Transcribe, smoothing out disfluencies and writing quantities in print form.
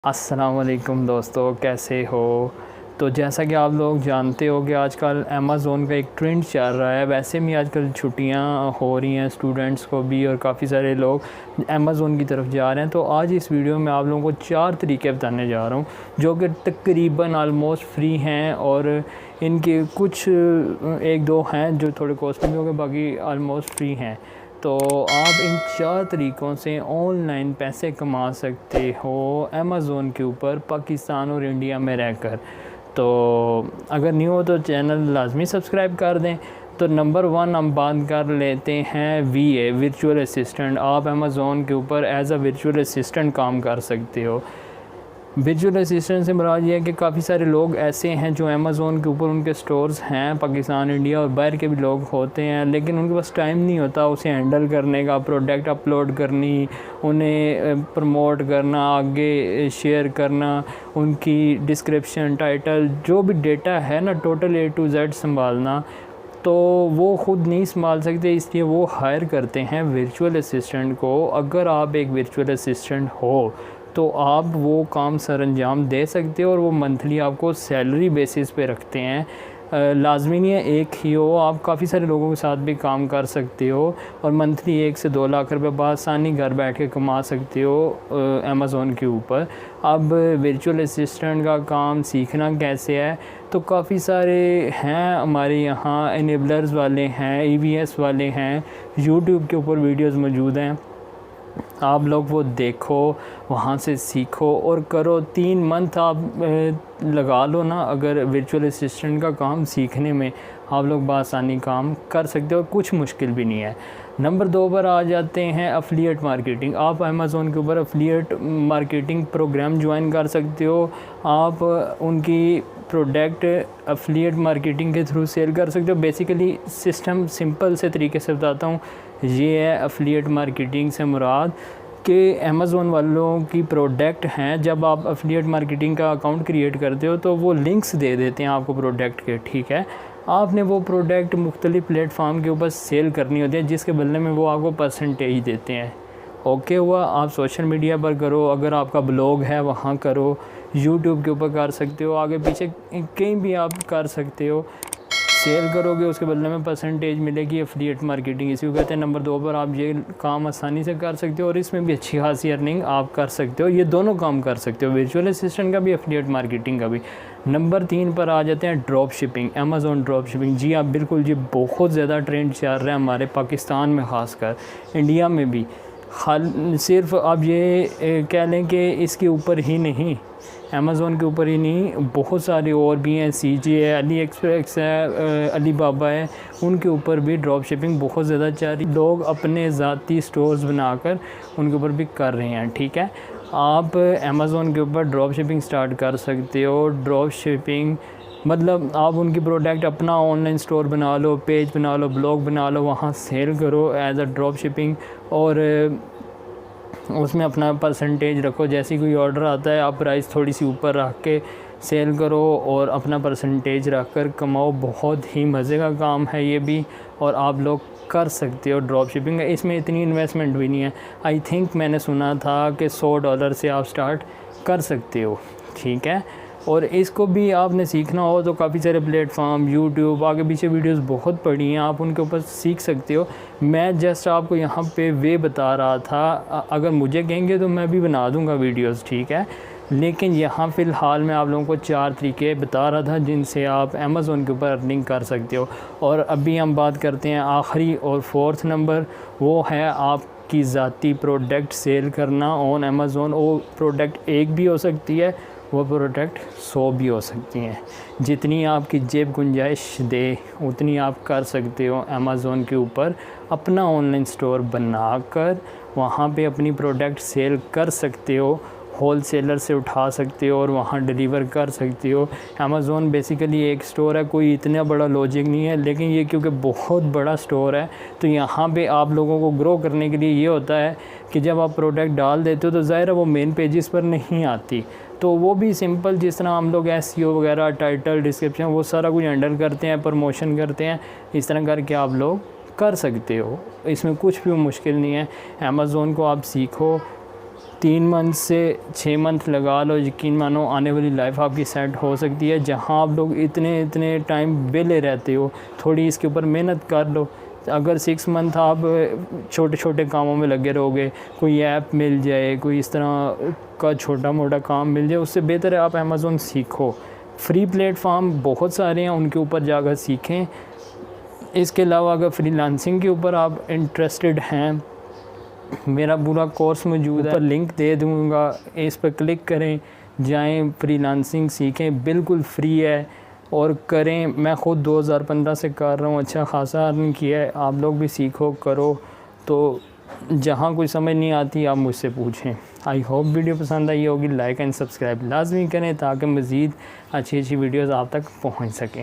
अस्सलाम वालेकुम दोस्तों, कैसे हो। तो जैसा कि आप लोग जानते हो कि आजकल अमेज़ोन का एक ट्रेंड चल रहा है। वैसे भी आजकल छुट्टियां हो रही हैं स्टूडेंट्स को भी, और काफ़ी सारे लोग अमेज़ोन की तरफ जा रहे हैं। तो आज इस वीडियो में आप लोगों को 4 तरीके बताने जा रहा हूं जो कि तकरीबन आलमोस्ट फ्री हैं, और इनके कुछ एक दो हैं जो थोड़े कॉस्टली हो गए, बाकी आलमोस्ट फ्री हैं। तो आप इन 4 तरीक़ों से ऑनलाइन पैसे कमा सकते हो अमेज़ोन के ऊपर, पाकिस्तान और इंडिया में रहकर। तो अगर न्यू हो तो चैनल लाजमी सब्सक्राइब कर दें। तो नंबर 1 हम बात कर लेते हैं वीए, वर्चुअल असिस्टेंट। आप अमेज़ोन के ऊपर एज अ वर्चुअल असिस्टेंट काम कर सकते हो। वर्चुअल असिस्टेंट से मुराद ये है कि काफ़ी सारे लोग ऐसे हैं जो अमेज़ोन के ऊपर उनके स्टोर्स हैं, पाकिस्तान, इंडिया और बाहर के भी लोग होते हैं, लेकिन उनके पास टाइम नहीं होता उसे हैंडल करने का, प्रोडक्ट अपलोड करनी, उन्हें प्रमोट करना, आगे शेयर करना, उनकी डिस्क्रिप्शन, टाइटल, जो भी डेटा है ना, टोटल A to Z संभालना। तो वो ख़ुद नहीं संभाल सकते, इसलिए वो हायर करते हैं वर्चुअल असिस्टेंट को। अगर आप एक वर्चुअल असिस्टेंट हो तो आप वो काम सर अंजाम दे सकते हो, और वो मंथली आपको सैलरी बेसिस पे रखते हैं। लाजमी नहीं है एक ही हो, आप काफ़ी सारे लोगों के साथ भी काम कर सकते हो, और मंथली 1 से 2 लाख रुपए बासानी घर बैठ के कमा सकते हो अमेज़ोन के ऊपर। अब वर्चुअल असिस्टेंट का काम सीखना कैसे है, तो काफ़ी सारे हैं हमारे यहाँ, इनेबलर्स वाले हैं, EVS वाले हैं, यूट्यूब के ऊपर वीडियोज़ मौजूद हैं। आप लोग वो देखो, वहाँ से सीखो और करो। 3 मंथ आप लगा लो ना अगर वर्चुअल असिस्टेंट का काम सीखने में, आप लोग बासानी काम कर सकते हो, कुछ मुश्किल भी नहीं है। नंबर 2 पर आ जाते हैं एफिलिएट मार्केटिंग। आप अमेज़ोन के ऊपर एफिलिएट मार्केटिंग प्रोग्राम ज्वाइन कर सकते हो। आप उनकी प्रोडक्ट एफिलिएट मार्केटिंग के थ्रू सेल कर सकते हो। बेसिकली सिस्टम सिंपल से तरीके से बताता हूँ, ये है एफिलिएट मार्केटिंग से मुराद कि अमेज़ोन वालों की प्रोडक्ट हैं। जब आप एफिलिएट मार्केटिंग का अकाउंट क्रिएट करते हो तो वो लिंक्स दे देते हैं आपको प्रोडक्ट के, ठीक है। आपने वो प्रोडक्ट मुख्तलिफ प्लेटफॉर्म के ऊपर सेल करनी होती है, जिसके बदले में वो आपको परसेंटेज देते हैं। ओके हुआ। आप सोशल मीडिया पर करो, अगर आपका ब्लॉग है वहाँ करो, यूट्यूब के ऊपर कर सकते हो, आगे पीछे कहीं भी आप कर सकते हो। सेल करोगे उसके बदले में परसेंटेज मिलेगी। एफिलिएट मार्केटिंग इसी को कहते हैं। नंबर 2 पर आप ये काम आसानी से कर सकते हो, और इसमें भी अच्छी खासी अर्निंग आप कर सकते हो। ये दोनों काम कर सकते हो, वर्चुअल असिस्टेंट का भी, एफिलिएट मार्केटिंग का भी। नंबर 3 पर आ जाते हैं drop shipping, Amazon drop shipping. जी आप बिल्कुल, जी बहुत ज़्यादा ट्रेंड चल रहा है हमारे पाकिस्तान में, ख़ासकर इंडिया में भी। सिर्फ आप ये कह लें कि इसके ऊपर ही नहीं, अमेज़ोन के ऊपर ही नहीं, बहुत सारे और भी हैं। CJ है, अली एक्सप्रेस है, अलीबाबा है, उनके ऊपर भी ड्रॉप शिपिंग बहुत ज़्यादा चल रही। लोग अपने ज़ाती स्टोर्स बनाकर उनके ऊपर भी कर रहे हैं, ठीक है। आप अमेज़ोन के ऊपर ड्रॉप शिपिंग स्टार्ट कर सकते हो। ड्रॉप शिपिंग मतलब आप उनकी प्रोडक्ट अपना ऑनलाइन स्टोर बना लो, पेज बना लो, ब्लॉग बना लो, वहाँ सेल करो एज अ ड्रॉप शिपिंग, और उसमें अपना परसेंटेज रखो। जैसे कोई ऑर्डर आता है आप प्राइस थोड़ी सी ऊपर रख के सेल करो, और अपना परसेंटेज रख कर कमाओ। बहुत ही मज़े का काम है ये भी, और आप लोग कर सकते हो ड्रॉप शिपिंग। इसमें इतनी इन्वेस्टमेंट भी नहीं है। आई थिंक मैंने सुना था कि $100 से आप स्टार्ट कर सकते हो, ठीक है। और इसको भी आपने सीखना हो तो काफ़ी सारे प्लेटफॉर्म, यूट्यूब, आगे पीछे वीडियोस बहुत पड़ी हैं, आप उनके ऊपर सीख सकते हो। मैं जस्ट आपको यहाँ पे वे बता रहा था, अगर मुझे कहेंगे तो मैं भी बना दूँगा वीडियोस, ठीक है। लेकिन यहाँ फ़िलहाल मैं आप लोगों को 4 तरीके बता रहा था जिनसे आप अमेज़ोन के ऊपर अर्निंग कर सकते हो। और अभी हम बात करते हैं आखिरी और 4th नंबर, वो है आपकी ज़ाती प्रोडक्ट सेल करना ऑन अमेज़ोन। वो प्रोडक्ट एक भी हो सकती है, वो प्रोडक्ट 100 भी हो सकती हैं। जितनी आपकी जेब गुंजाइश दे उतनी आप कर सकते हो अमेज़ोन के ऊपर अपना ऑनलाइन स्टोर बनाकर, वहाँ पे अपनी प्रोडक्ट सेल कर सकते हो। होल सेलर से उठा सकते हो और वहाँ डिलीवर कर सकते हो। अमेज़ोन बेसिकली एक स्टोर है, कोई इतना बड़ा लॉजिक नहीं है, लेकिन ये क्योंकि बहुत बड़ा स्टोर है तो यहाँ पे आप लोगों को ग्रो करने के लिए ये होता है कि जब आप प्रोडक्ट डाल देते हो तो ज़ाहिर है वो मेन पेजेस पर नहीं आती, तो वो भी सिंपल जिस तरह हम लोग SEO वगैरह, टाइटल, डिस्क्रिप्शन, वो सारा कुछ हैंडल करते हैं, प्रमोशन करते हैं, इस तरह करके आप लोग कर सकते हो। इसमें कुछ भी मुश्किल नहीं है। अमेज़ोन को आप सीखो, 3 मंथ से 6 मंथ लगा लो, यकीन मानो आने वाली लाइफ आपकी सेट हो सकती है। जहाँ आप लोग इतने टाइम बेले रहते हो, थोड़ी इसके ऊपर मेहनत कर लो। अगर 6 मंथ आप छोटे छोटे कामों में लगे रहोगे, कोई ऐप मिल जाए, कोई इस तरह का छोटा मोटा काम मिल जाए, उससे बेहतर है आप अमेज़ोन सीखो। फ्री प्लेटफॉर्म बहुत सारे हैं, उनके ऊपर जाकर सीखें। इसके अलावा अगर फ्रीलांसिंग के ऊपर आप इंटरेस्टेड हैं, मेरा पूरा कोर्स मौजूद है, लिंक दे दूँगा, इस पर क्लिक करें, जाएं, फ्रीलांसिंग सीखें, बिल्कुल फ्री है और करें। मैं ख़ुद 2015 से कर रहा हूँ, अच्छा खासा अर्न किया है। आप लोग भी सीखो, करो। तो जहाँ कोई समझ नहीं आती आप मुझसे पूछें। आई होप वीडियो पसंद आई होगी। लाइक एंड सब्सक्राइब लाजमी करें ताकि मज़ीद अच्छी वीडियोज़ आप तक पहुँच सकें।